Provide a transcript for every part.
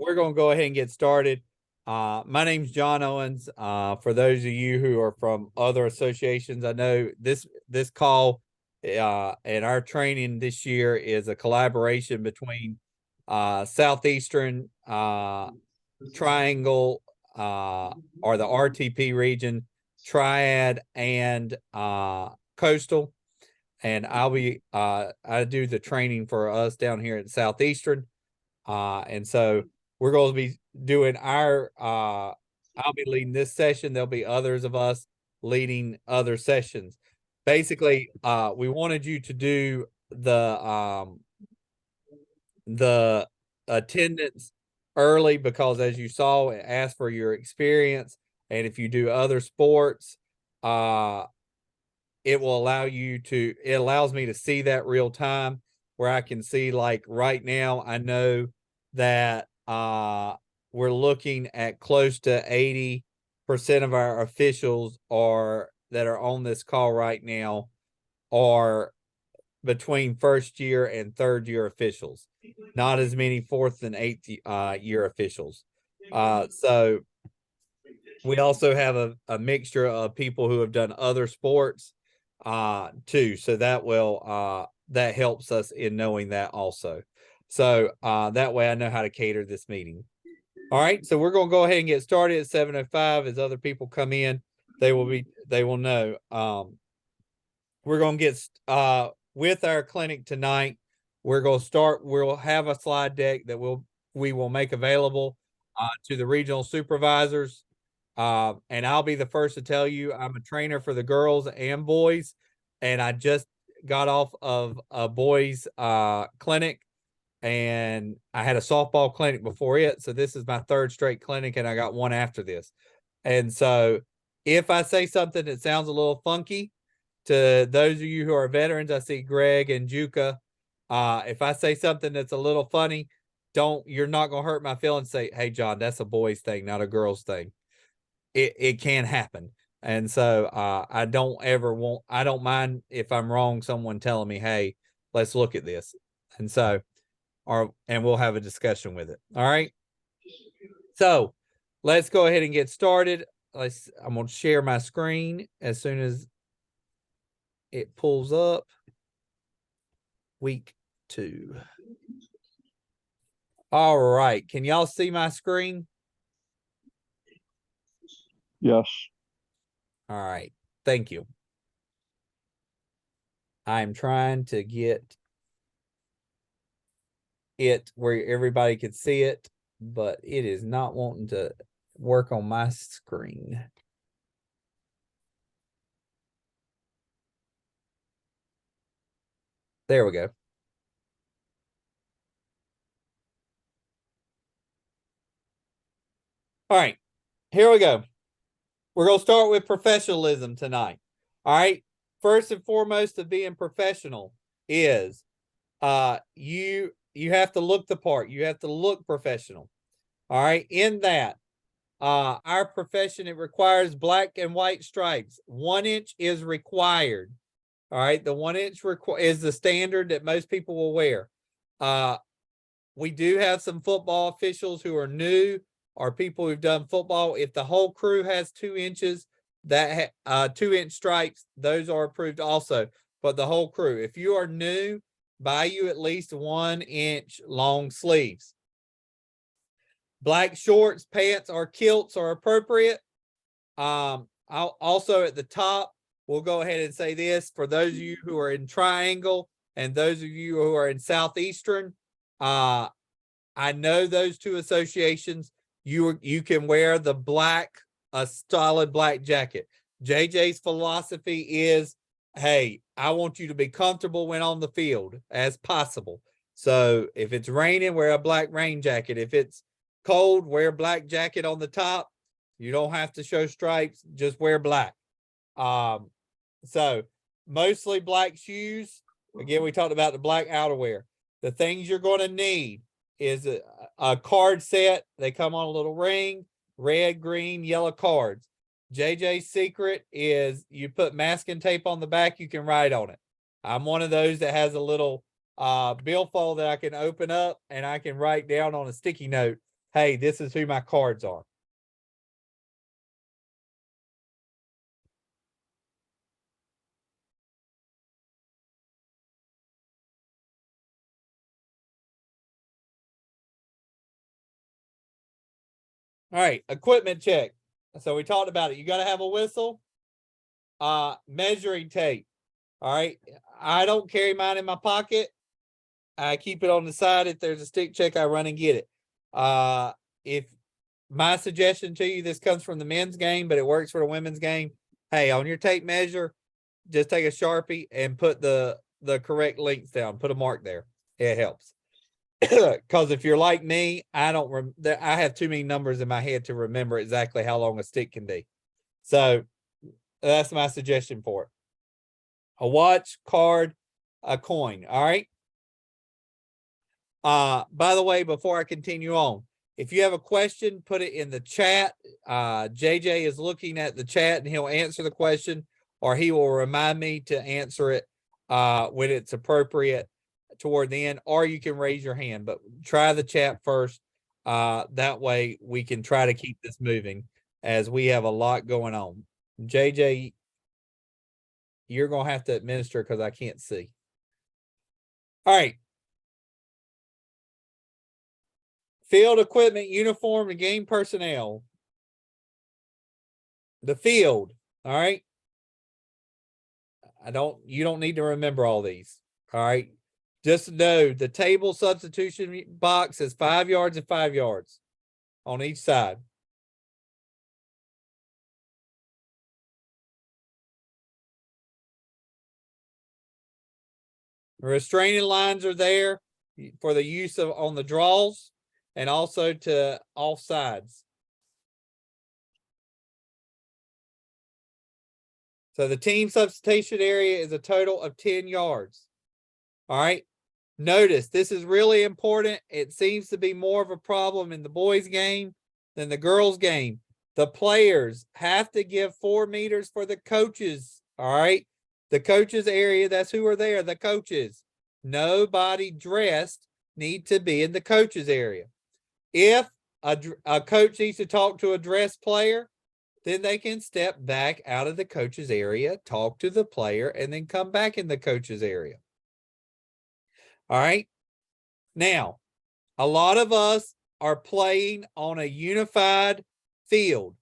we're going to go ahead and get started. My name's John Owens. For those of you who are from other associations, I know this call and our training this year is a collaboration between Southeastern Triangle or the RTP region, Triad, and Coastal. And I do the training for us down here at Southeastern. And so we're going to be doing I'll be leading this session. There'll be others of us leading other sessions. Basically, we wanted you to do the attendance early because, as you saw, it asked for your experience. And if you do other sports, it will allow it allows me to see that real time, where I can see, like right now, I know that we're looking at close to 80% of our officials that are on this call right now are between first year and third year officials, not as many fourth and eighth year officials. So we also have a mixture of people who have done other sports too. So that helps us in knowing that also. So that way I know how to cater this meeting. All right, so we're going to go ahead and get started at 7:05. As other people come in, they will know. We're going to get with our clinic tonight. We'll have a slide deck that we will make available to the regional supervisors. And I'll be the first to tell you, I'm a trainer for the girls and boys, and I just got off of a boys clinic, and I had a softball clinic before it. So this is my third straight clinic, and I got one after this. And so if I say something that sounds a little funky to those of you who are veterans, I see Greg and Juka. If I say something that's a little funny, you're not going to hurt my feelings. Say, hey, John, that's a boys thing, not a girls thing. It can happen. And so I don't mind if I'm wrong, someone telling me, hey, let's look at this. And so and we'll have a discussion with it. All right. So let's go ahead and get started. I'm going to share my screen as soon as it pulls up. Week 2. All right. Can y'all see my screen? Yes. All right. Thank you. I'm trying to get it where everybody could see it, but it is not wanting to work on my screen. There we go. All right, here we go. We're going to start with professionalism tonight. All right. First and foremost of being professional is you have to look the part. You have to look professional. All right. In that, our profession, it requires black and white stripes. 1 inch is required. All right. The 1 inch is the standard that most people will wear. We do have some football officials who are new, or people who've done football. If the whole crew has 2 inches, 2-inch stripes, those are approved also. But the whole crew, if you are new, buy you at least 1 inch long sleeves. Black shorts, pants, or kilts are appropriate. I'll also at the top, we'll go ahead and say this for those of you who are in Triangle and those of you who are in Southeastern. I know those two associations. You can wear a solid black jacket. JJ's philosophy is, hey, I want you to be comfortable when on the field as possible. So if it's raining, wear a black rain jacket. If it's cold, wear a black jacket on the top. You don't have to show stripes, just wear black. So mostly black shoes. Again, we talked about the black outerwear. The things you're going to need is a card set. They come on a little ring, red, green, yellow cards. JJ's secret is you put masking tape on the back, you can write on it. I'm one of those that has a little billfold that I can open up and I can write down on a sticky note hey, this is who my cards are. All right, equipment check. So we talked about it. You got to have a whistle, measuring tape. All right. I don't carry mine in my pocket. I keep it on the side. If there's a stick check, I run and get it. If my suggestion to you, this comes from the men's game, but it works for the women's game. Hey, on your tape measure, just take a Sharpie and put the correct lengths down. Put a mark there. It helps. Because if you're like me, I don't. I have too many numbers in my head to remember exactly how long a stick can be. So that's my suggestion for it. A watch, card, a coin. All right. By the way, before I continue on, if you have a question, put it in the chat. JJ is looking at the chat and he'll answer the question, or he will remind me to answer it when it's appropriate toward the end, or you can raise your hand, but try the chat first. That way we can try to keep this moving as we have a lot going on. JJ, you're going to have to administer because I can't see. All right. Field equipment, uniform, and game personnel. The field. All right. You don't need to remember all these. All right. Just know the table substitution box is 5 yards and 5 yards on each side. Restraining lines are there for the use of on the draws and also to offsides. So the team substitution area is a total of 10 yards. All right. Notice this is really important. It seems to be more of a problem in the boys' game than the girls' game. The players have to give 4 meters for the coaches. All right. The coaches area, that's who are there, the coaches. Nobody dressed need to be in the coaches area. If a coach needs to talk to a dressed player, then they can step back out of the coaches area, talk to the player, and then come back in the coaches area. All right. Now, a lot of us are playing on a unified field.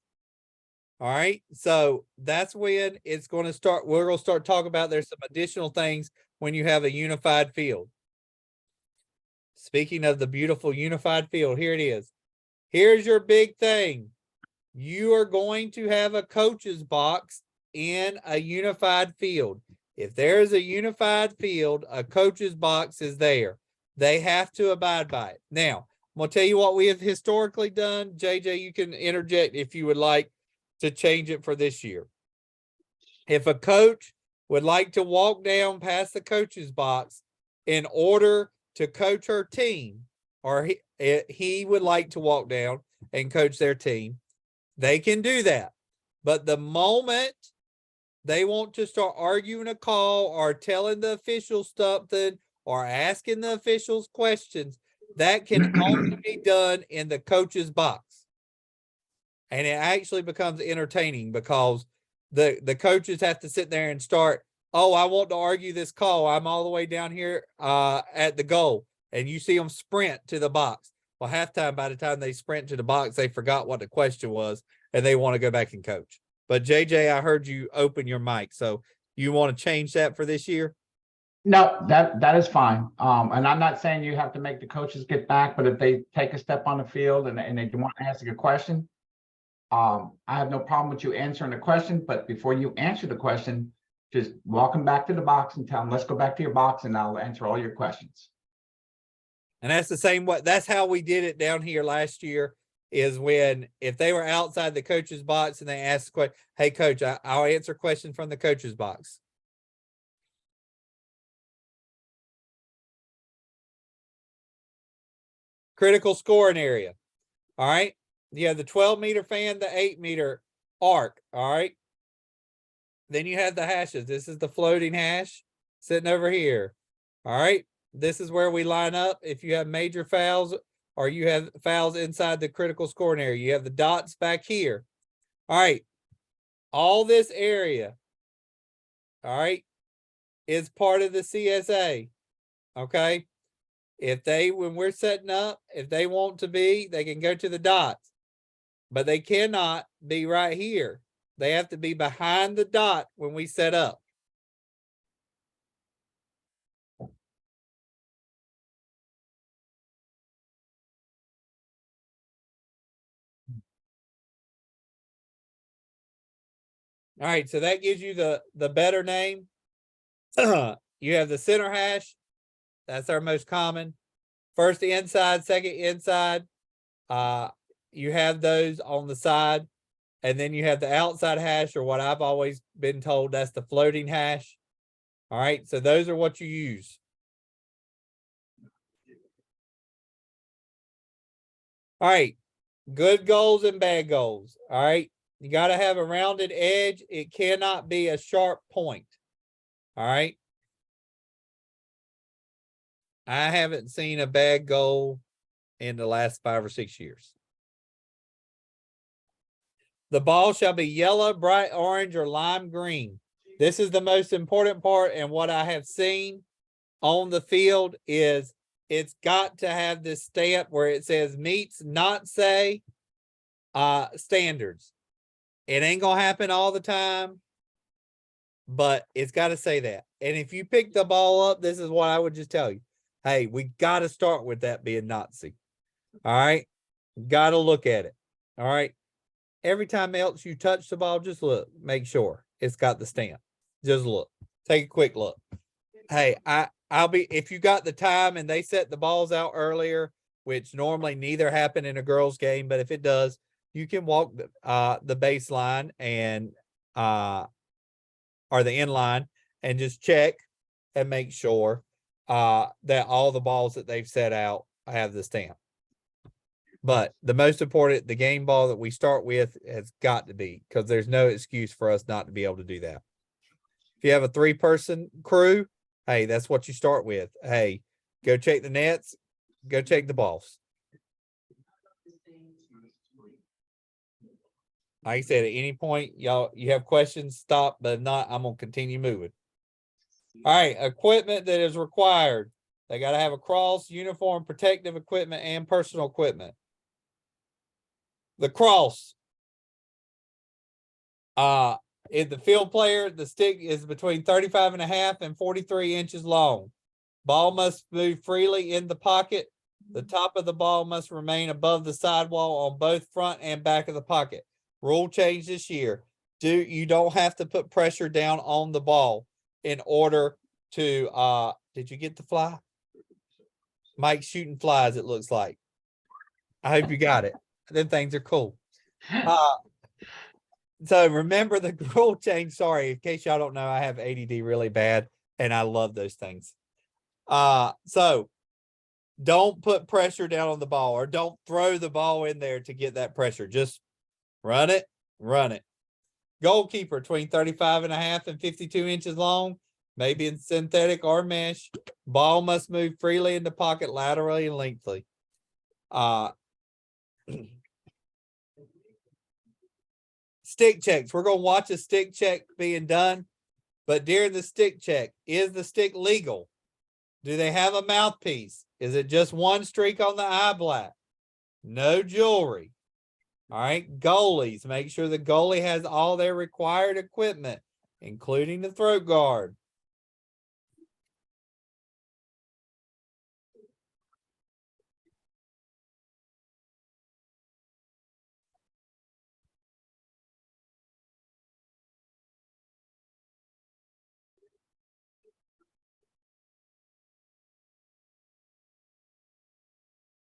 All right. So that's when it's going to start. We're going to start talking about there's some additional things when you have a unified field. Speaking of the beautiful unified field, here it is. Here's your big thing. You are going to have a coach's box in a unified field. If there's a unified field, a coach's box is there. They have to abide by it. Now, I'm going to tell you what we have historically done. JJ, you can interject if you would like to change it for this year. If a coach would like to walk down past the coach's box in order to coach her team, or he would like to walk down and coach their team, they can do that. But the moment they want to start arguing a call or telling the officials something or asking the officials questions, that can only be done in the coach's box. And it actually becomes entertaining because the coaches have to sit there and start, oh, I want to argue this call. I'm all the way down here at the goal. And you see them sprint to the box. Well, halftime, by the time they sprint to the box, they forgot what the question was and they want to go back and coach. But JJ, I heard you open your mic. So you want to change that for this year? No, that is fine. And I'm not saying you have to make the coaches get back, but if they take a step on the field and they want to ask a question, I have no problem with you answering the question. But before you answer the question, just walk them back to the box and tell them, let's go back to your box and I'll answer all your questions. And that's the same way. That's how we did it down here last year. Is when if they were outside the coach's box and they asked the question, hey coach, I'll answer questions from the coach's box. Critical scoring area. All right. You have the 12-meter fan, the 8-meter arc. All right. Then you have the hashes. This is the floating hash sitting over here. All right. This is where we line up. If you have major fouls or you have fouls inside the critical scoring area. You have the dots back here. All right. All this area, all right, is part of the CSA. Okay. If they, when we're setting up, if they want to be, they can go to the dots, but they cannot be right here. They have to be behind the dot when we set up. All right, so that gives you the better name. You have the center hash. That's our most common. First inside, second inside. You have those on the side. And then you have the outside hash, or what I've always been told, that's the floating hash. All right, so those are what you use. All right, good goals and bad goals. All right, you got to have a rounded edge. It cannot be a sharp point. All right. I haven't seen a bad goal in the last 5 or 6 years. The ball shall be yellow, bright orange, or lime green. This is the most important part, and what I have seen on the field is it's got to have this stamp where it says meets not say standards. It ain't gonna happen all the time, but it's got to say that. And if you pick the ball up, this is what I would just tell you. Hey, we got to start with that being Nazi. All right. Got to look at it. All right. Every time else you touch the ball, just look, make sure it's got the stamp. Just look, take a quick look. Hey, I'll be, if you got the time and they set the balls out earlier, which normally neither happen in a girls game, but if it does, you can walk the baseline and or the inline and just check and make sure that all the balls that they've set out have the stamp. But the most important, the game ball that we start with has got to be, because there's no excuse for us not to be able to do that. If you have a 3-person crew, hey, that's what you start with. Hey, go check the nets, go check the balls. Like I said, at any point, y'all, you have questions, stop, but if not, I'm going to continue moving. All right, equipment that is required. They got to have a cross, uniform, protective equipment, and personal equipment. The cross. In the field player, the stick is between 35.5 and 43 inches long. Ball must move freely in the pocket. The top of the ball must remain above the sidewall on both front and back of the pocket. Rule change this year. You don't have to put pressure down on the ball in order to did you get the fly? Mike's shooting flies, it looks like. I hope you got it. Them things are cool. So remember the rule change. Sorry, in case y'all don't know, I have ADD really bad and I love those things. So don't put pressure down on the ball, or don't throw the ball in there to get that pressure. Just run it, run it. Goalkeeper between 35.5 and 52 inches long, maybe in synthetic or mesh. Ball must move freely in the pocket laterally and lengthily. Stick checks. We're going to watch a stick check being done, but during the stick check, is the stick legal? Do they have a mouthpiece? Is it just one streak on the eye black? No jewelry. All right. Goalies. Make sure the goalie has all their required equipment, including the throat guard.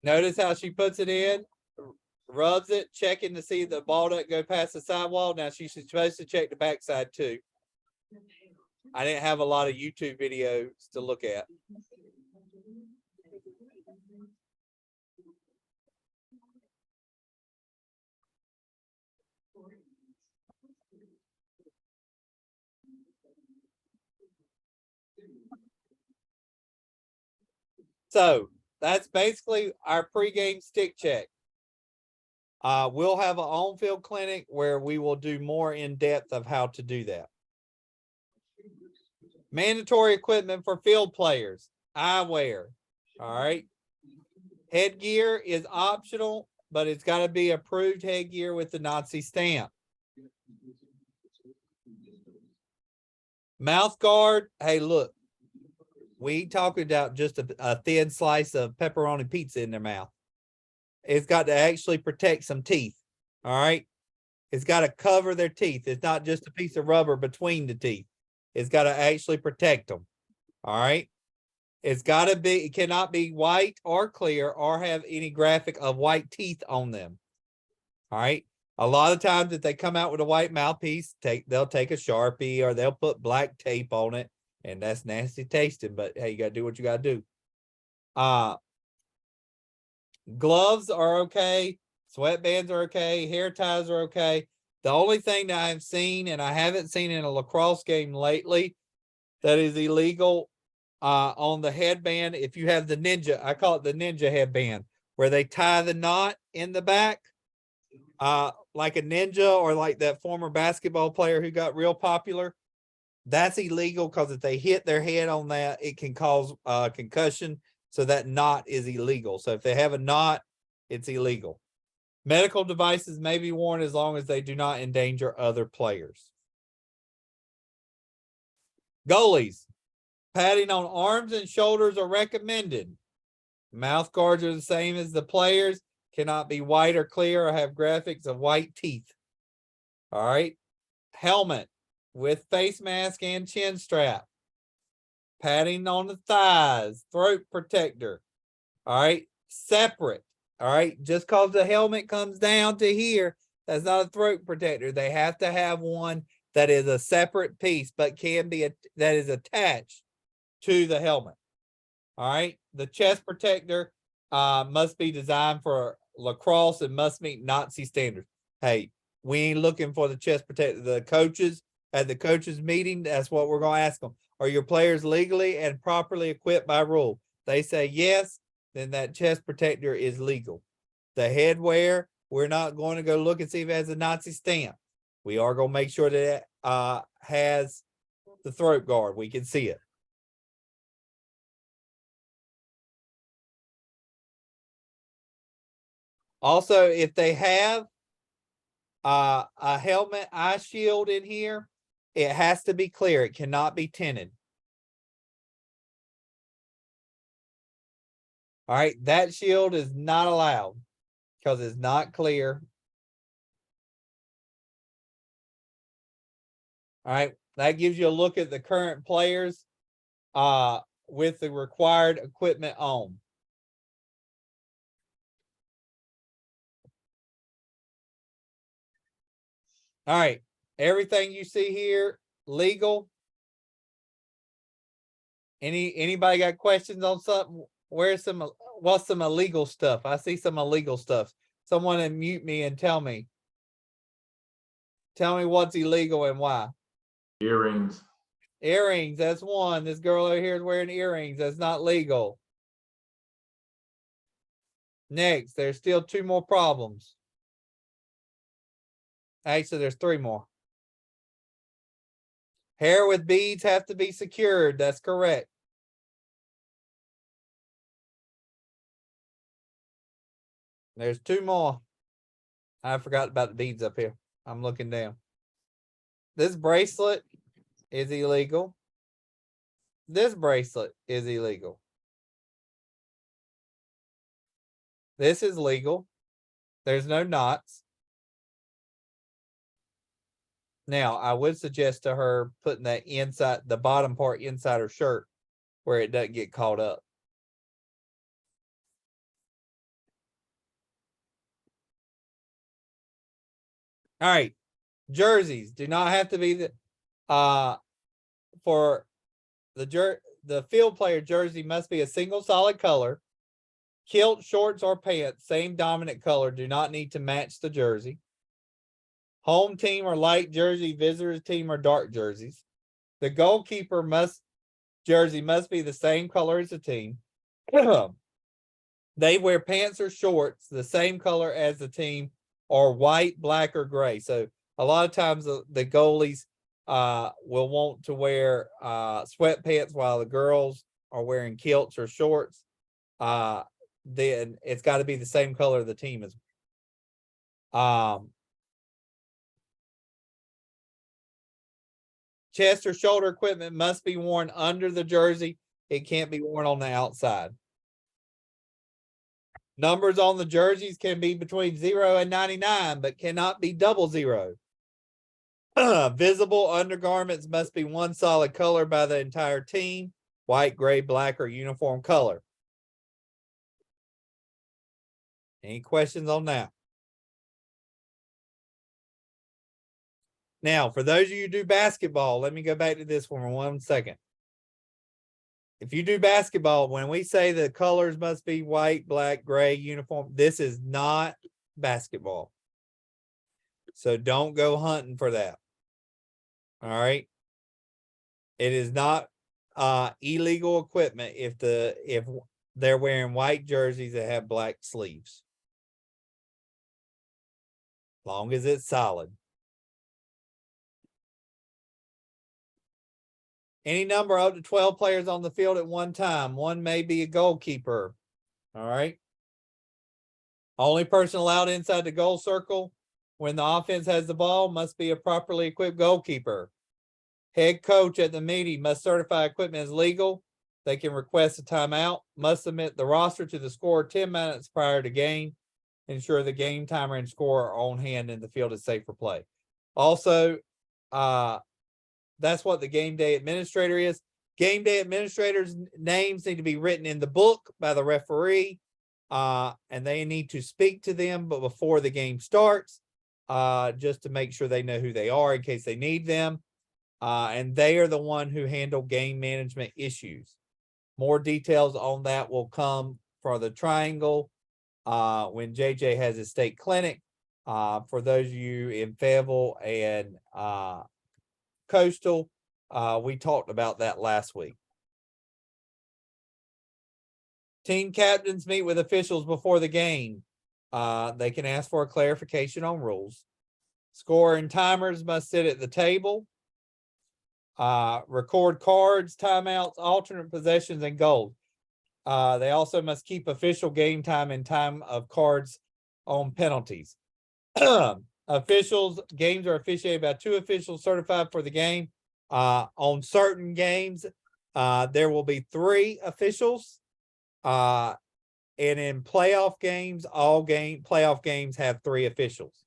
Notice how she puts it in, rubs it, checking to see the ball doesn't go past the sidewall. Now she's supposed to check the backside too. I didn't have a lot of YouTube videos to look at. So that's basically our pregame stick check. We'll have an on-field clinic where we will do more in depth of how to do that. Mandatory equipment for field players, eyewear. All right. Headgear is optional, but it's got to be approved headgear with the Nazi stamp. Mouth guard. Hey, look, we talking about just a thin slice of pepperoni pizza in their mouth. It's got to actually protect some teeth. All right. It's got to cover their teeth. It's not just a piece of rubber between the teeth. It's got to actually protect them. All right. It's got to be, it cannot be white or clear or have any graphic of white teeth on them. All right. A lot of times if they come out with a white mouthpiece, they'll take a Sharpie or they'll put black tape on it. And that's nasty tasting, but hey, you got to do what you got to do. Gloves are okay. Sweatbands are okay. Hair ties are okay. The only thing that I've seen, and I haven't seen in a lacrosse game lately, that is illegal on the headband, if you have the ninja, I call it the ninja headband, where they tie the knot in the back, like a ninja or like that former basketball player who got real popular. That's illegal because if they hit their head on that, it can cause concussion. So that knot is illegal. So if they have a knot, it's illegal. Medical devices may be worn as long as they do not endanger other players. Goalies, padding on arms and shoulders are recommended. Mouth guards are the same as the players, cannot be white or clear or have graphics of white teeth. All right. Helmet with face mask and chin strap. Padding on the thighs, throat protector. All right. Separate. All right. Just because the helmet comes down to here, that's not a throat protector. They have to have one that is a separate piece, but can be that is attached to the helmet. All right. The chest protector must be designed for lacrosse and must meet Nazi standards. Hey, we ain't looking for the chest protector. The coaches at the coaches meeting, that's what we're going to ask them. Are your players legally and properly equipped by rule? They say yes, then that chest protector is legal. The headwear, we're not going to go look and see if it has a Nazi stamp. We are going to make sure that it has the throat guard. We can see it. Also, if they have a helmet eye shield in here, it has to be clear. It cannot be tinted. All right, that shield is not allowed because it's not clear. All right, that gives you a look at the current players with the required equipment on. All right, everything you see here, legal. Anybody got questions on something? What's some illegal stuff? I see some illegal stuff. Someone unmute me and tell me what's illegal and why. Earrings. Earrings, that's one. This girl over here is wearing earrings. That's not legal. Next, there's still 2 more problems. Actually, there's 3 more. Hair with beads have to be secured. That's correct. There's 2 more. I forgot about the beads up here. I'm looking down. This bracelet is illegal. This bracelet is illegal. This is legal. There's no knots. Now, I would suggest to her putting that inside, the bottom part inside her shirt where it doesn't get caught up. All right. Jerseys do not have to be for the field player jersey must be a single solid color. Kilt, shorts, or pants, same dominant color, do not need to match the jersey. Home team or light jersey, visitors team or dark jerseys. The goalkeeper jersey must be the same color as the team. They wear pants or shorts the same color as the team, or white, black, or gray. So a lot of times the goalies will want to wear sweatpants while the girls are wearing kilts or shorts. Then it's got to be the same color the team is. Chest or shoulder equipment must be worn under the jersey. It can't be worn on the outside. Numbers on the jerseys can be between 0 and 99, but cannot be 00. Visible undergarments must be one solid color by the entire team: white, gray, black, or uniform color. Any questions on that? Now, for those of you who do basketball, let me go back to this one for 1 second. If you do basketball, when we say the colors must be white, black, gray, uniform, this is not basketball. So don't go hunting for that. All right. It is not illegal equipment if they're wearing white jerseys that have black sleeves. Long as it's solid. Any number up to 12 players on the field at one time. One may be a goalkeeper. All right. Only person allowed inside the goal circle when the offense has the ball must be a properly equipped goalkeeper. Head coach at the meeting must certify equipment is legal. They can request a timeout, must submit the roster to the scorer 10 minutes prior to game. Ensure the game timer and score are on hand and the field is safe for play. Also, that's what the game day administrator is. Game day administrators' names need to be written in the book by the referee, and they need to speak to them but before the game starts, just to make sure they know who they are in case they need them. And they are the one who handle game management issues. More details on that will come for the Triangle when JJ has his state clinic. For those of you in Fayetteville and Coastal, we talked about that last week. Team captains meet with officials before the game. They can ask for a clarification on rules. Scorer and timers must sit at the table. Record cards, timeouts, alternate possessions, and goals. They also must keep official game time and time of cards on penalties. Officials, games are officiated by 2 officials certified for the game. On certain games, there will be 3 officials. And in playoff games, playoff games have 3 officials.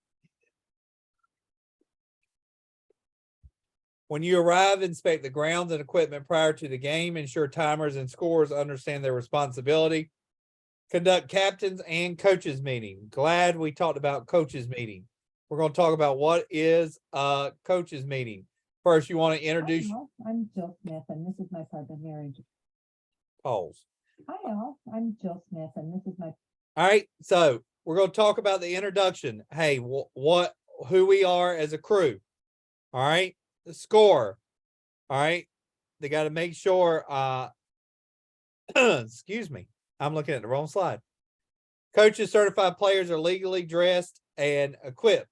When you arrive, inspect the grounds and equipment prior to the game. Ensure timers and scorers understand their responsibility. Conduct captains and coaches meeting. Glad we talked about coaches meeting. We're going to talk about what is a coaches meeting. First, you want to introduce. Hi, all. I'm Jill Smith, and this is my partner, Mary. Pause. Hi, all. I'm Jill Smith, and this is my. All right, so we're going to talk about the introduction. Hey, who we are as a crew. All right, the score. All right, they got to make sure. Excuse me, I'm looking at the wrong slide. Coaches, certified players are legally dressed and equipped.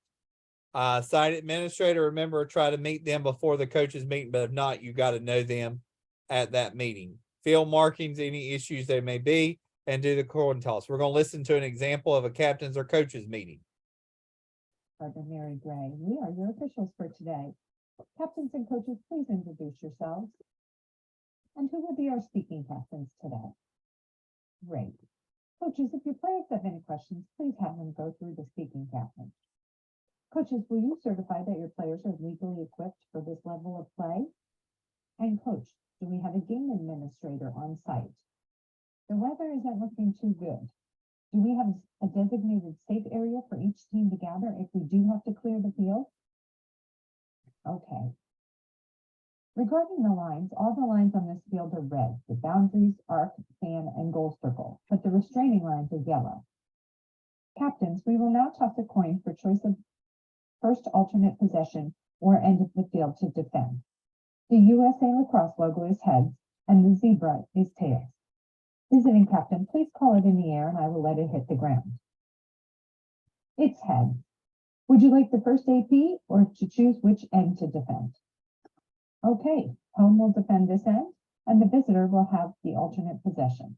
Site administrator, remember, try to meet them before the coaches meeting, but if not, you got to know them at that meeting. Field markings, any issues there may be, and do the coin toss. We're going to listen to an example of a captain's or coaches meeting. Partner Mary Gray. We are your officials for today. Captains and coaches, please introduce yourselves. And who will be our speaking captains today? Great. Coaches, if your players have any questions, please have them go through the speaking captain. Coaches, will you certify that your players are legally equipped for this level of play? And coach, do we have a game administrator on site? The weather isn't looking too good. Do we have a designated safe area for each team to gather if we do have to clear the field? Okay. Regarding the lines, all the lines on this field are red, the boundaries, arc, fan, and goal circle, but the restraining lines are yellow. Captains, we will now toss a coin for choice of first alternate possession or end of the field to defend. The USA Lacrosse logo is heads and the zebra is tails. Visiting captain, please call it in the air and I will let it hit the ground. It's head. Would you like the first AP or to choose which end to defend? Okay, home will defend this end and the visitor will have the alternate possession.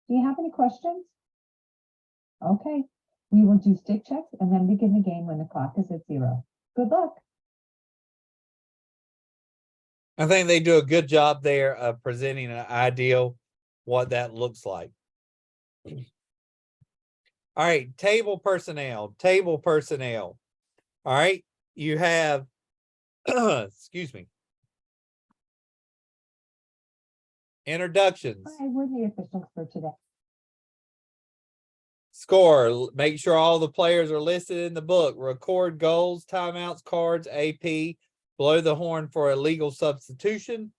Do you have any questions? Okay, we will do stick checks and then begin the game when the clock is at 0. Good luck. I think they do a good job there of presenting an ideal what that looks like. All right, table personnel. All right, you have, excuse me, introductions. Hi, we're the officials for today. Score, make sure all the players are listed in the book. Record goals, timeouts, cards, AP. Blow the horn for a legal substitution.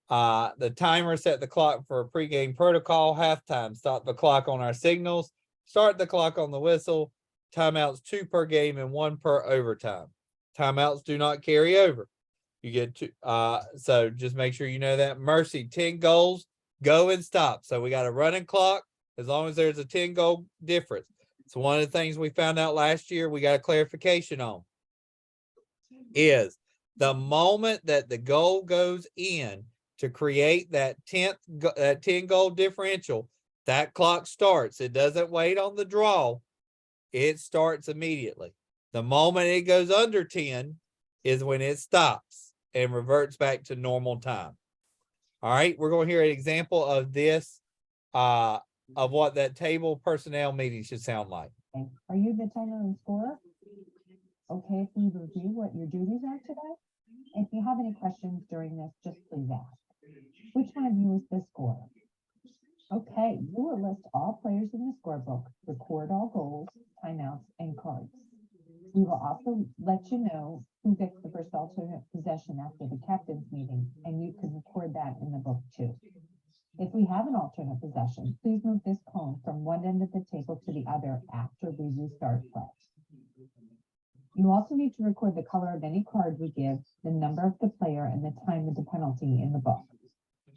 The timer set the clock for a pregame protocol. Halftime, stop the clock on our signals. Start the clock on the whistle. Timeouts 2 per game and 1 per overtime. Timeouts do not carry over. You get 2. So just make sure you know that. Mercy, 10 goals, go and stop. So we got a running clock as long as there's a 10-goal difference. So one of the things we found out last year, we got a clarification on is the moment that the goal goes in to create that 10-goal differential, that clock starts. It doesn't wait on the draw. It starts immediately. The moment it goes under 10 is when it stops and reverts back to normal time. All right, we're going to hear an example of this, of what that table personnel meeting should sound like. Okay. Are you the timer and scorer? Okay, if we review what your duties are today. If you have any questions during this, just please ask. Which one of you is the scorer? Okay, you will list all players in the scorebook, record all goals, timeouts, and cards. We will also let you know who gets the first alternate possession after the captain's meeting, and you can record that in the book too. If we have an alternate possession, please move this cone from one end of the table to the other after we restart play. You also need to record the color of any card we give, the number of the player, and the time of the penalty in the book.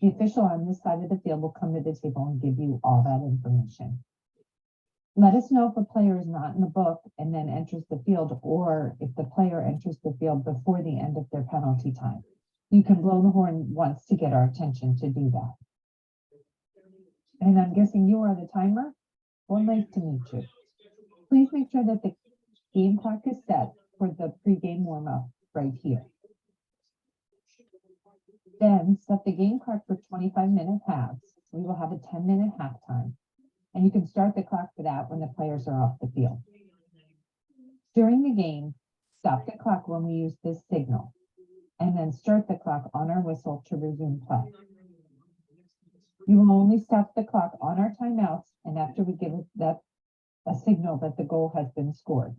The official on this side of the field will come to the table and give you all that information. Let us know if a player is not in the book and then enters the field, or if the player enters the field before the end of their penalty time. You can blow the horn once to get our attention to do that. And I'm guessing you are the timer? Well, nice to meet you. Please make sure that the game clock is set for the pregame warm-up right here. Then set the game clock for 25-minute halves. We will have a 10-minute halftime. And you can start the clock for that when the players are off the field. During the game, stop the clock when we use this signal, and then start the clock on our whistle to resume play. You will only stop the clock on our timeouts and after we give it a signal that the goal has been scored.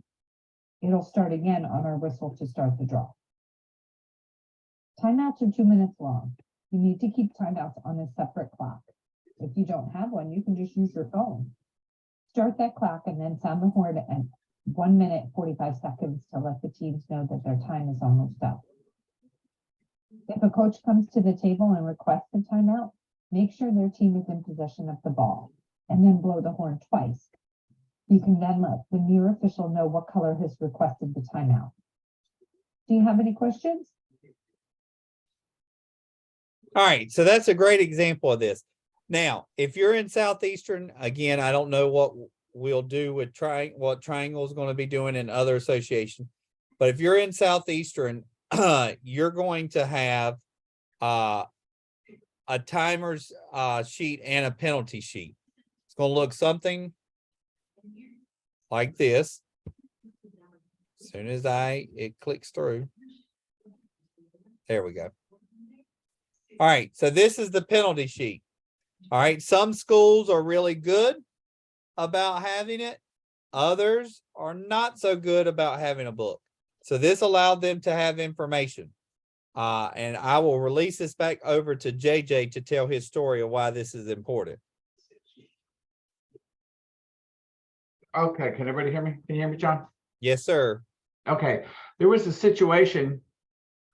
It'll start again on our whistle to start the draw. Timeouts are 2 minutes long. You need to keep timeouts on a separate clock. If you don't have one, you can just use your phone. Start that clock and then sound the horn at 1 minute, 45 seconds to let the teams know that their time is almost up. If a coach comes to the table and requests a timeout, make sure their team is in possession of the ball and then blow the horn twice. You can then let the near official know what color has requested the timeout. Do you have any questions? All right, so that's a great example of this. Now, if you're in Southeastern, again, I don't know what we'll do with what Triangle is going to be doing in other associations, but if you're in Southeastern, you're going to have a timer's sheet and a penalty sheet. It's going to look something like this. As soon as it clicks through. There we go. All right, so this is the penalty sheet. All right, some schools are really good about having it. Others are not so good about having a book. So this allowed them to have information. And I will release this back over to JJ to tell his story of why this is important. Okay, can everybody hear me? Can you hear me, John? Yes, sir. Okay, there was a situation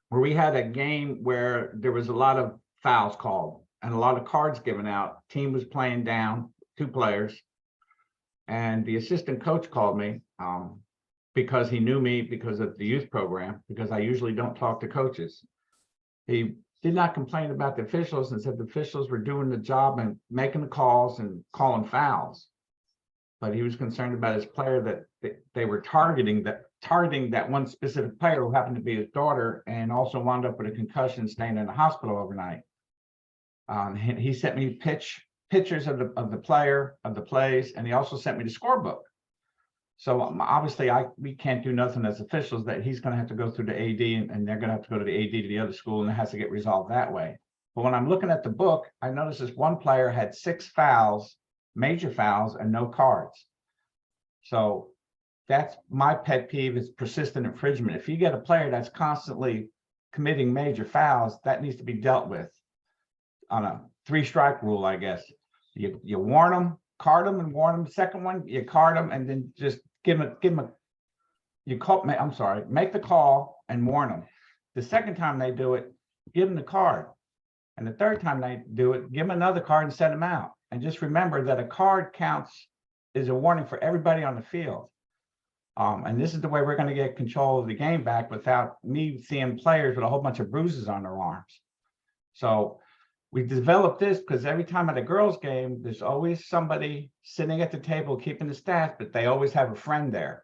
where we had a game where there was a lot of fouls called. and a lot of cards given out. Team was playing down 2 players. And the assistant coach called me because he knew me because of the youth program, because I usually don't talk to coaches. He did not complain about the officials and said the officials were doing the job and making the calls and calling fouls. But he was concerned about his player, that they were targeting that one specific player who happened to be his daughter, and also wound up with a concussion, staying in the hospital overnight. He sent me pictures of the player, of the plays, and he also sent me the scorebook. So obviously we can't do nothing as officials, that he's going to have to go through the AD, and they're going to have to go to the AD to the other school, and it has to get resolved that way. But when I'm looking at the book, I noticed this one player had 6 fouls, major fouls, and no cards. So that's my pet peeve, is persistent infringement. If you get a player that's constantly committing major fouls, that needs to be dealt with on a 3-strike rule, I guess. You warn them, card them, and warn them. Second one, you card them, and then just give them a, make the call and warn them. The second time they do it, give them the card. And the third time they do it, give them another card and send them out. And just remember that a card counts, is a warning for everybody on the field. And this is the way we're going to get control of the game back without me seeing players with a whole bunch of bruises on their arms. So we developed this because every time at a girls' game, there's always somebody sitting at the table keeping the stats, but they always have a friend there.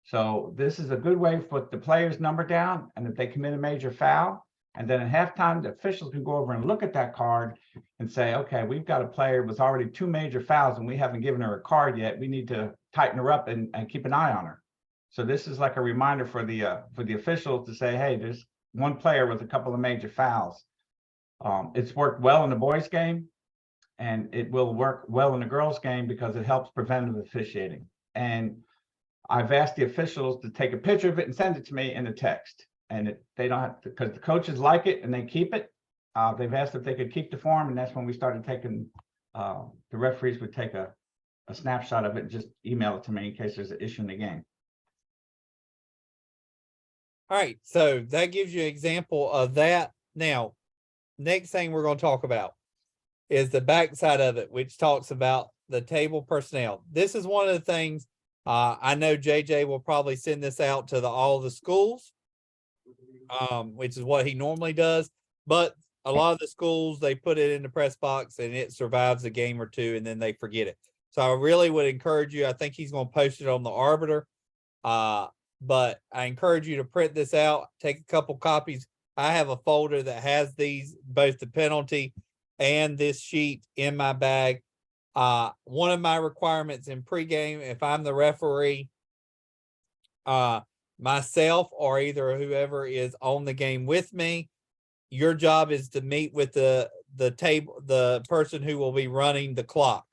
So this is a good way to put the player's number down, and if they commit a major foul, and then at halftime, the officials can go over and look at that card and say, okay, we've got a player with already 2 major fouls and we haven't given her a card yet. We need to tighten her up and keep an eye on her. So this is like a reminder for the officials to say, hey, there's one player with a couple of major fouls. It's worked well in the boys' game, and it will work well in the girls' game because it helps preventive officiating. And I've asked the officials to take a picture of it and send it to me in a text. And they don't have to, because the coaches like it and they keep it. They've asked if they could keep the form, and that's when we started taking, the referees would take a snapshot of it and just email it to me in case there's an issue in the game. All right, so that gives you an example of that. Now, next thing we're going to talk about is the backside of it, which talks about the table personnel. This is one of the things, I know JJ will probably send this out to all the schools, which is what he normally does. But a lot of the schools, they put it in the press box and it survives a game or two and then they forget it. So I really would encourage you. I think he's going to post it on the Arbiter. But I encourage you to print this out, take a couple copies. I have a folder that has these, both the penalty and this sheet in my bag. One of my requirements in pregame, if I'm the referee, myself or either whoever is on the game with me, your job is to meet with the person who will be running the clock.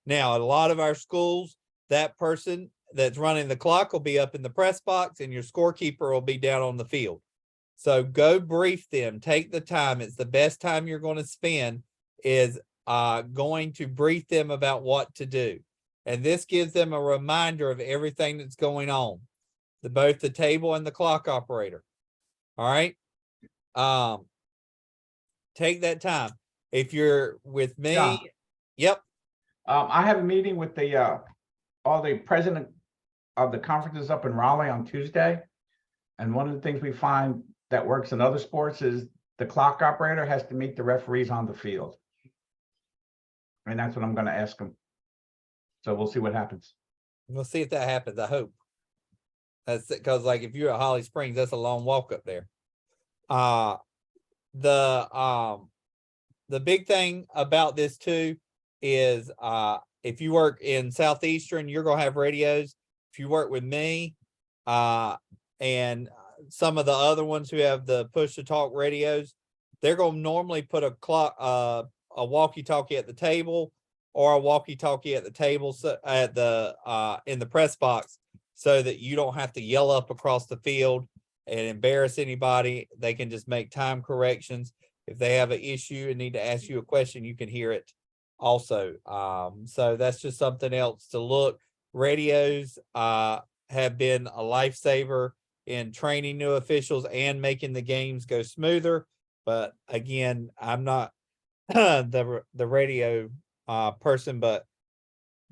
Now, at a lot of our schools, that person that's running the clock will be up in the press box and your scorekeeper will be down on the field. So go brief them, take the time. It's the best time you're going to spend is going to brief them about what to do. And this gives them a reminder of everything that's going on, both the table and the clock operator. All right. Take that time. If you're with me, Yeah. Yep. I have a meeting with all the president of the conferences up in Raleigh on Tuesday. And one of the things we find that works in other sports is the clock operator has to meet the referees on the field. And that's what I'm going to ask them. So we'll see what happens. We'll see if that happens. I hope. That's because, like, if you're at Holly Springs, that's a long walk up there. The big thing about this too is if you work in Southeastern, you're gonna have radios. If you work with me, and some of the other ones who have the push to talk radios, they're gonna normally put a walkie-talkie at the table or a walkie-talkie at the table, so at the in the press box, so that you don't have to yell up across the field and embarrass anybody. They can just make time corrections. If they have an issue and need to ask you a question, you can hear it also. So that's just something else to look. Radios have been a lifesaver in training new officials and making the games go smoother. But again, I'm not the radio person, but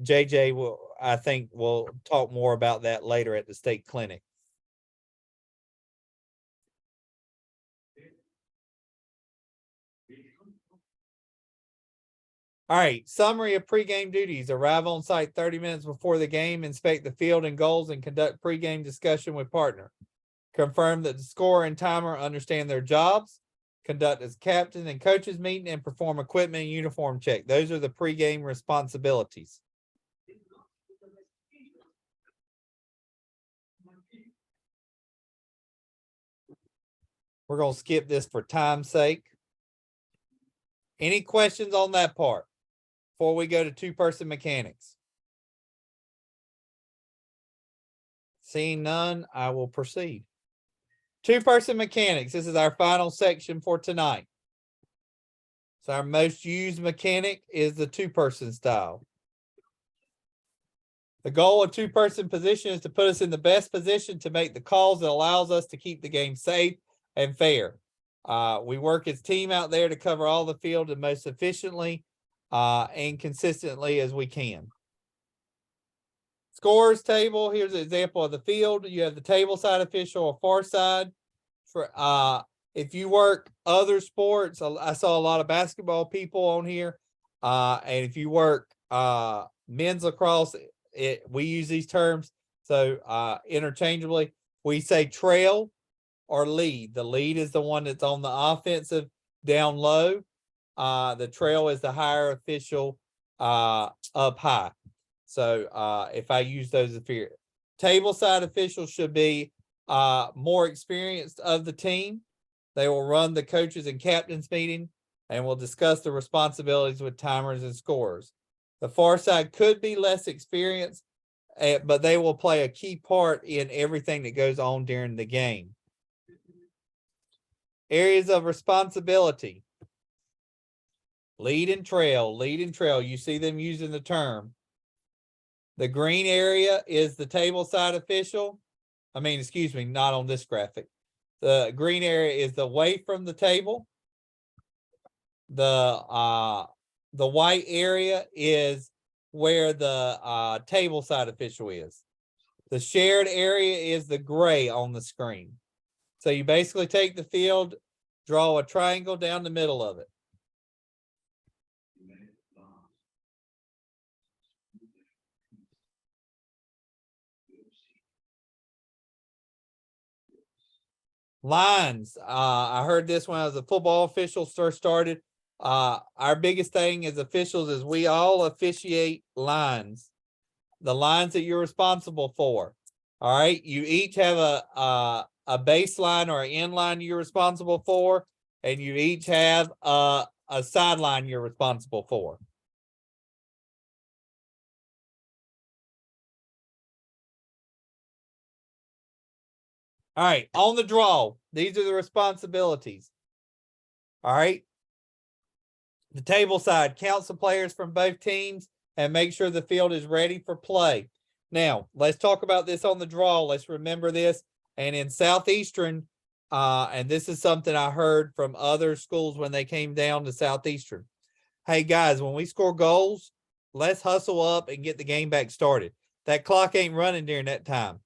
JJ I think will talk more about that later at the state clinic. All right, summary of pregame duties. Arrive on site 30 minutes before the game, inspect the field and goals, and conduct pregame discussion with partner. Confirm that the scorer and timer understand their jobs. Conduct as captain and coaches meeting and perform equipment and uniform check. Those are the pregame responsibilities. We're going to skip this for time's sake. Any questions on that part before we go to two-person mechanics? Seeing none, I will proceed. Two-person mechanics. This is our final section for tonight. So our most used mechanic is the two-person style. The goal of two-person position is to put us in the best position to make the calls that allows us to keep the game safe and fair. We work as team out there to cover all the field as most efficiently and consistently as we can. Scores table. Here's an example of the field. You have the table side official or far side. For if you work other sports, I saw a lot of basketball people on here. And if you work men's lacrosse, we use these terms. So interchangeably, we say trail or lead. The lead is the one that's on the offensive down low. The trail is the higher official up high. So if I use those as fear, table side officials should be more experienced of the team. They will run the coaches and captains meeting and will discuss the responsibilities with timers and scorers. The far side could be less experienced, but they will play a key part in everything that goes on during the game. Areas of responsibility. Lead and trail, lead and trail. You see them using the term. The green area is the table side official. Excuse me, not on this graphic. The green area is away from the table. The white area is where the table side official is. The shared area is the gray on the screen. So you basically take the field, draw a triangle down the middle of it. Lines. I heard this when I was a football official first started. Our biggest thing as officials is we all officiate lines. The lines that you're responsible for. All right. You each have a baseline or an end line you're responsible for, and you each have a sideline you're responsible for. All right, on the draw, these are the responsibilities. All right. The table side counts the players from both teams and make sure the field is ready for play. Now, let's talk about this on the draw. Let's remember this. And in Southeastern, and this is something I heard from other schools when they came down to Southeastern. Hey, guys, when we score goals, let's hustle up and get the game back started. That clock ain't running during that time.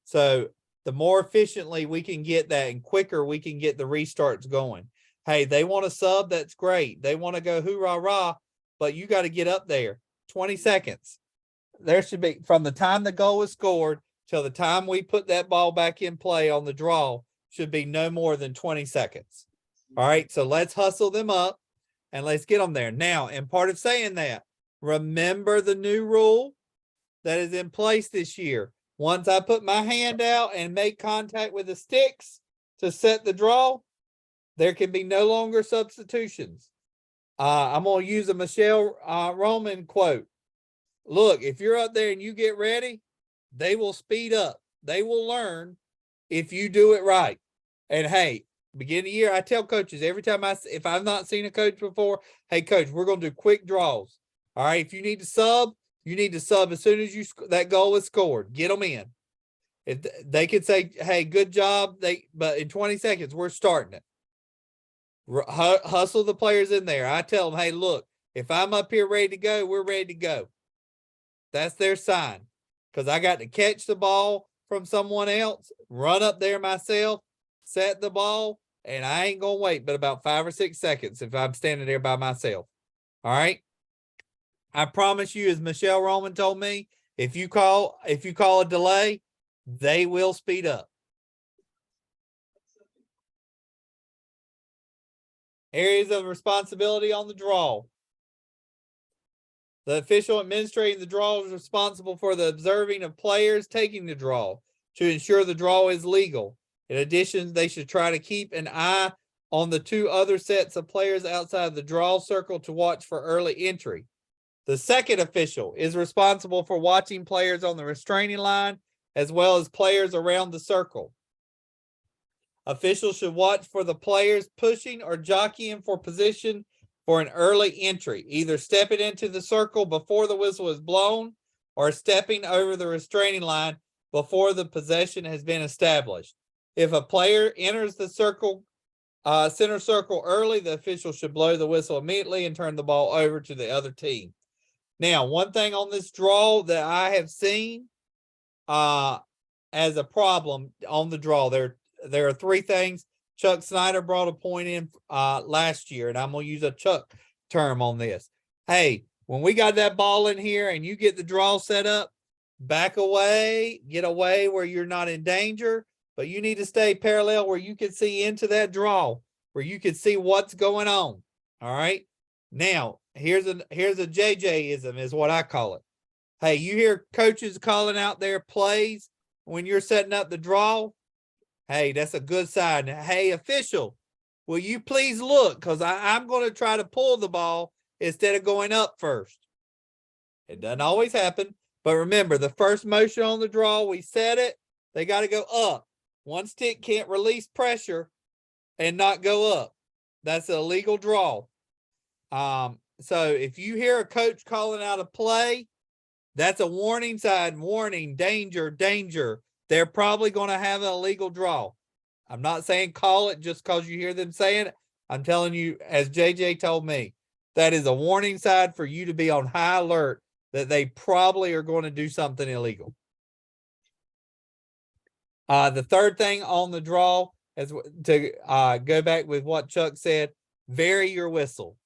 So the more efficiently we can get that and quicker we can get the restarts going. Hey, they want to sub, that's great. They want to go hoorah rah, but you got to get up there. 20 seconds. There should be, from the time the goal is scored till the time we put that ball back in play on the draw, should be no more than 20 seconds. All right, so let's hustle them up and let's get them there. Now, and part of saying that, remember the new rule that is in place this year. Once I put my hand out and make contact with the sticks to set the draw, there can be no longer substitutions. I'm going to use a Michelle Roman quote. Look, if you're up there and you get ready, they will speed up. They will learn if you do it right. And hey, beginning of the year, I tell coaches every time if I've not seen a coach before, hey, coach, we're going to do quick draws. All right, if you need to sub, you need to sub as soon as that goal is scored. Get them in. If they could say, hey, good job, but in 20 seconds, we're starting it. Hustle the players in there. I tell them, hey, look, if I'm up here ready to go, we're ready to go. That's their sign. Because I got to catch the ball from someone else, run up there myself, set the ball, and I ain't going to wait but about 5 or 6 seconds if I'm standing there by myself. All right. I promise you, as Michelle Roman told me, if you call a delay, they will speed up. Areas of responsibility on the draw. The official administrating the draw is responsible for the observing of players taking the draw to ensure the draw is legal. In addition, they should try to keep an eye on the 2 other sets of players outside the draw circle to watch for early entry. The second official is responsible for watching players on the restraining line as well as players around the circle. Officials should watch for the players pushing or jockeying for position for an early entry, either stepping into the circle before the whistle is blown or stepping over the restraining line before the possession has been established. If a player enters the circle, center circle early, the official should blow the whistle immediately and turn the ball over to the other team. Now, one thing on this draw that I have seen as a problem on the draw, there are 3 things. Chuck Snyder brought a point in last year, and I'm going to use a Chuck term on this. Hey, when we got that ball in here and you get the draw set up, back away, get away where you're not in danger, but you need to stay parallel where you can see into that draw, where you can see what's going on. All right. Now, here's a JJ-ism is what I call it. Hey, you hear coaches calling out their plays when you're setting up the draw. Hey, that's a good sign. Hey, official, will you please look? Because I'm going to try to pull the ball instead of going up first. It doesn't always happen. But remember, the first motion on the draw, we set it. They got to go up. One stick can't release pressure and not go up. That's an illegal draw. So if you hear a coach calling out a play, that's a warning sign. Warning, danger, danger. They're probably going to have an illegal draw. I'm not saying call it just because you hear them saying it. I'm telling you, as JJ told me, that is a warning sign for you to be on high alert that they probably are going to do something illegal. The third thing on the draw is to go back with what Chuck said, vary your whistle.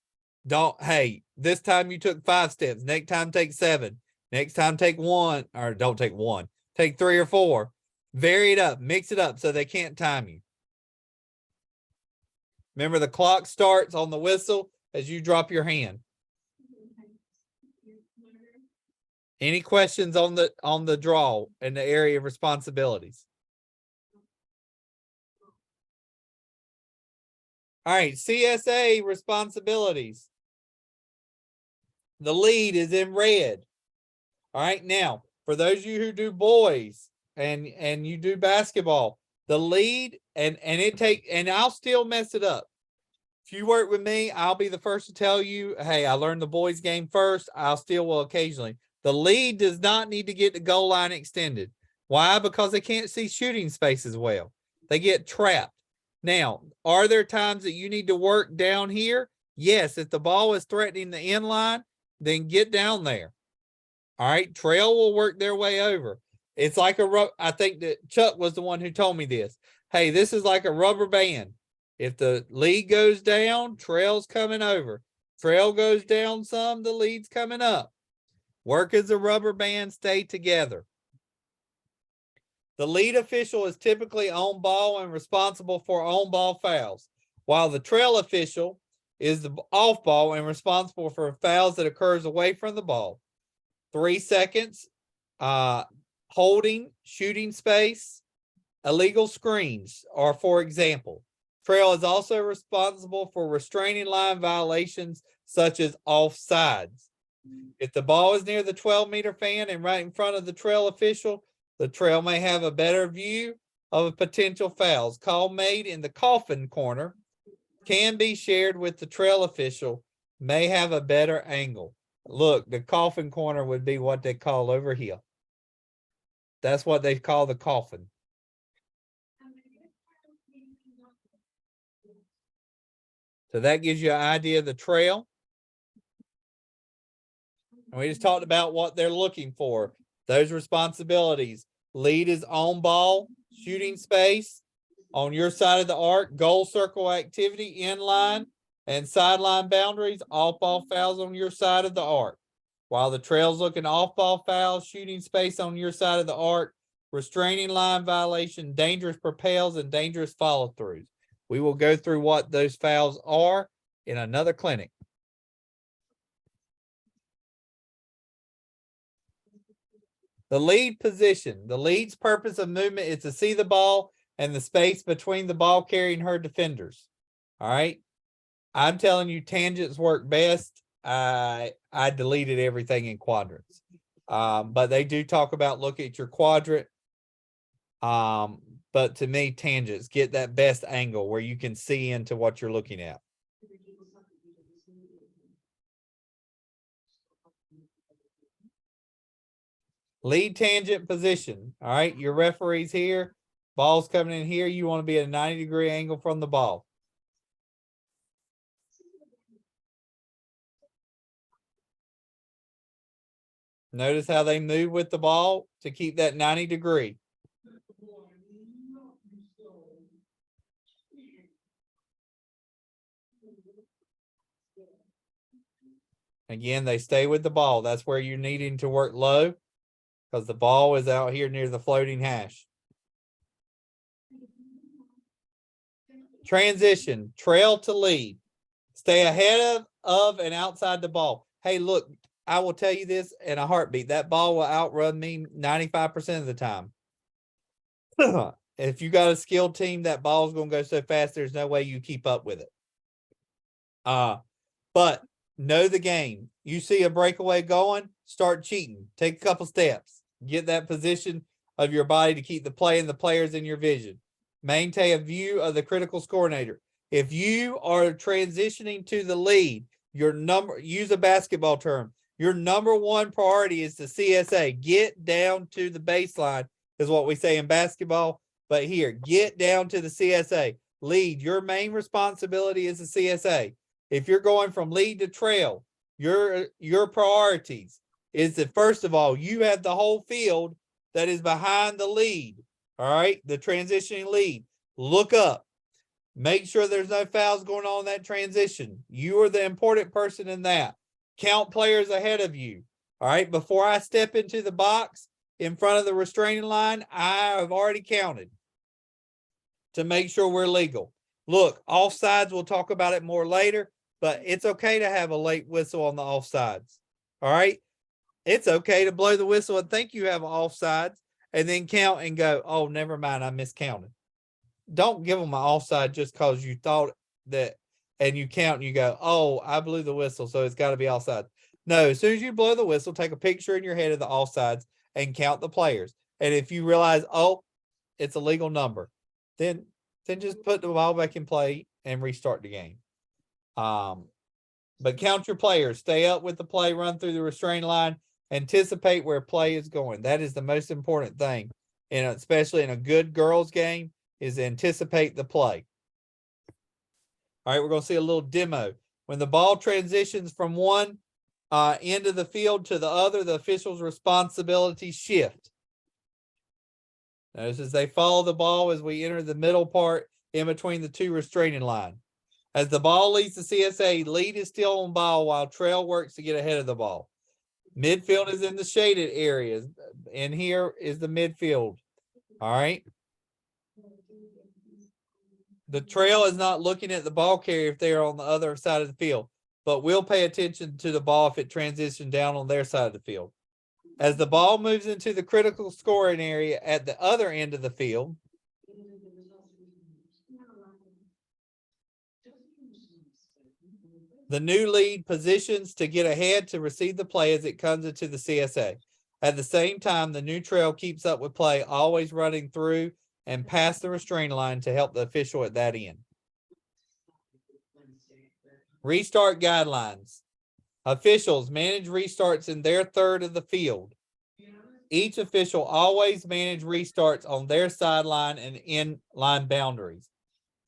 Hey, this time you took 5 steps. Next time take 7. Next time take 1, or don't take 1. Take 3 or 4. Vary it up, mix it up so they can't time you. Remember, the clock starts on the whistle as you drop your hand. Any questions on the draw in the area of responsibilities? All right, CSA responsibilities. The lead is in red. All right, now, for those of you who do boys and you do basketball, the lead and I'll still mess it up. If you work with me, I'll be the first to tell you, hey, I learned the boys game first. I'll still will occasionally. The lead does not need to get the goal line extended. Why? Because they can't see shooting space as well. They get trapped. Now, are there times that you need to work down here? Yes, if the ball is threatening the end line, then get down there. All right, trail will work their way over. It's like I think that Chuck was the one who told me this. Hey, this is like a rubber band. If the lead goes down, trail's coming over. Trail goes down some, the lead's coming up. Work as a rubber band, stay together. The lead official is typically on ball and responsible for on ball fouls, while the trail official is the off ball and responsible for fouls that occurs away from the ball. 3 seconds, holding, shooting space, illegal screens are for example. Trail is also responsible for restraining line violations such as offsides. If the ball is near the 12-meter fan and right in front of the trail official, the trail may have a better view of a potential fouls. Call made in the coffin corner can be shared with the trail official, may have a better angle. Look, the coffin corner would be what they call over here. That's what they call the coffin. So that gives you an idea of the trail. And we just talked about what they're looking for. Those responsibilities. Lead is on ball, shooting space, on your side of the arc, goal circle activity, in line, and sideline boundaries, off ball fouls on your side of the arc. While the trail's looking off ball fouls, shooting space on your side of the arc, restraining line violation, dangerous propels, and dangerous follow throughs. We will go through what those fouls are in another clinic. The lead position. The lead's purpose of movement is to see the ball and the space between the ball carrier and her defenders. All right. I'm telling you, tangents work best. I deleted everything in quadrants. But they do talk about look at your quadrant. But to me, tangents get that best angle where you can see into what you're looking at. Lead tangent position. All right, your referee's here. Ball's coming in here. You want to be at a 90-degree angle from the ball. Notice how they move with the ball to keep that 90-degree. Again, they stay with the ball. That's where you're needing to work low because the ball is out here near the floating hash. Transition, trail to lead. Stay ahead of and outside the ball. Hey, look, I will tell you this in a heartbeat. That ball will outrun me 95% of the time. If you got a skilled team, that ball is going to go so fast, there's no way you keep up with it. But know the game. You see a breakaway going, start cheating. Take a couple steps. Get that position of your body to keep the play and the players in your vision. Maintain a view of the critical coordinator. If you are transitioning to the lead, use a basketball term. Your number one priority is the CSA. Get down to the baseline is what we say in basketball. But here, get down to the CSA. Lead. Your main responsibility is the CSA. If you're going from lead to trail, your priorities is that first of all, you have the whole field that is behind the lead. All right, the transitioning lead. Look up. Make sure there's no fouls going on in that transition. You are the important person in that. Count players ahead of you. All right, before I step into the box in front of the restraining line, I have already counted to make sure we're legal. Look, offsides, we'll talk about it more later, but it's okay to have a late whistle on the offsides. All right, it's okay to blow the whistle and think you have offsides and then count and go, oh, never mind, I miscounted. Don't give them an offside just because you thought that and you count and you go, oh, I blew the whistle, so it's got to be offside. No, as soon as you blow the whistle, take a picture in your head of the offsides and count the players. And if you realize, oh, it's a legal number, then just put the ball back in play and restart the game. But count your players, stay up with the play, run through the restraint line, anticipate where play is going. That is the most important thing. And especially in a good girls game is anticipate the play. All right, we're going to see a little demo. When the ball transitions from one end of the field to the other, the official's responsibilities shift. Notice as they follow the ball as we enter the middle part in between the two restraining line. As the ball leads the CSA, lead is still on ball while trail works to get ahead of the ball. Midfield is in the shaded areas, and here is the midfield. All right. The trail is not looking at the ball carrier if they're on the other side of the field, but we'll pay attention to the ball if it transitions down on their side of the field. As the ball moves into the critical scoring area at the other end of the field, the new lead positions to get ahead to receive the play as it comes into the CSA. At the same time, the new trail keeps up with play, always running through and past the restraint line to help the official at that end. Restart guidelines. Officials manage restarts in their third of the field. Each official always manage restarts on their sideline and in-line boundaries.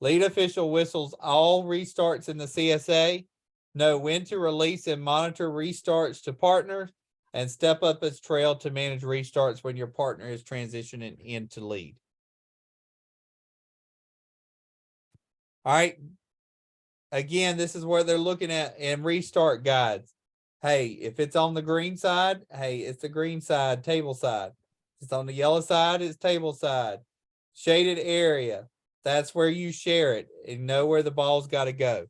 Lead official whistles all restarts in the CSA, know when to release and monitor restarts to partners, and step up its trail to manage restarts when your partner is transitioning into lead. All right. Again, this is where they're looking at in restart guides. Hey, if it's on the green side, hey, it's the green side, table side. If it's on the yellow side, it's table side. Shaded area, that's where you share it and know where the ball's got to go.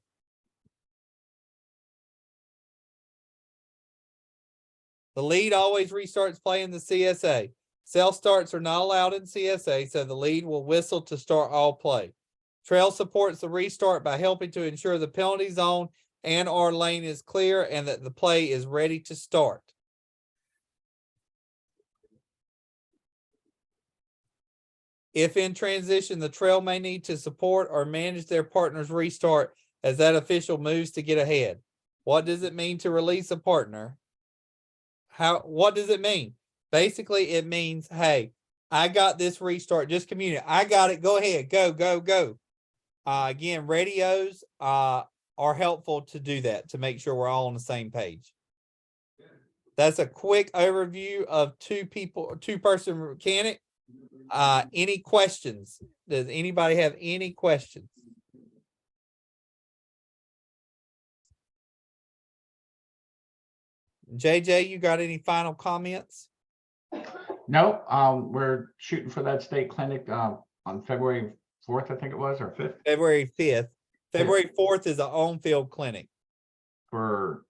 The lead always restarts play in the CSA. Self starts are not allowed in CSA, so the lead will whistle to start all play. Trail supports the restart by helping to ensure the penalty zone and our lane is clear and that the play is ready to start. If in transition, the trail may need to support or manage their partner's restart as that official moves to get ahead. What does it mean to release a partner? What does it mean? Basically, it means, hey, I got this restart. Just communicate. I got it. Go ahead. Go, go, go. Again, radios are helpful to do that, to make sure we're all on the same page. That's a quick overview of two-person mechanic. Any questions? Does anybody have any questions? JJ, you got any final comments? No, we're shooting for that state clinic on February 4th, I think it was, or 5th. February 5th. February 4th is an on-field clinic for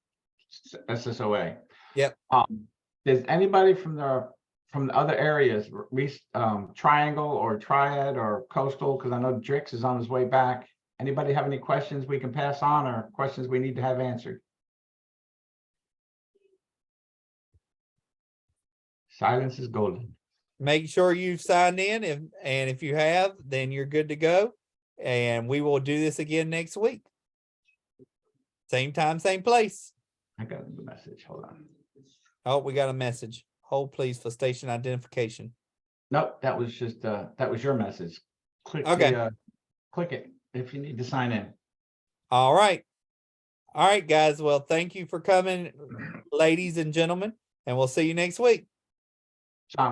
SSOA. Yep. Does anybody from the other areas, Triangle or Triad or Coastal, because I know Drix is on his way back. Anybody have any questions we can pass on or questions we need to have answered? Silence is golden. Make sure you've signed in, and if you have, then you're good to go. And we will do this again next week. Same time, same place. I got a message. Hold on. Oh, we got a message. Hold please for station identification. Nope, that was just that was your message. Click Okay. Click it if you need to sign in. All right. All right, guys. Well, thank you for coming, ladies and gentlemen, and we'll see you next week. John,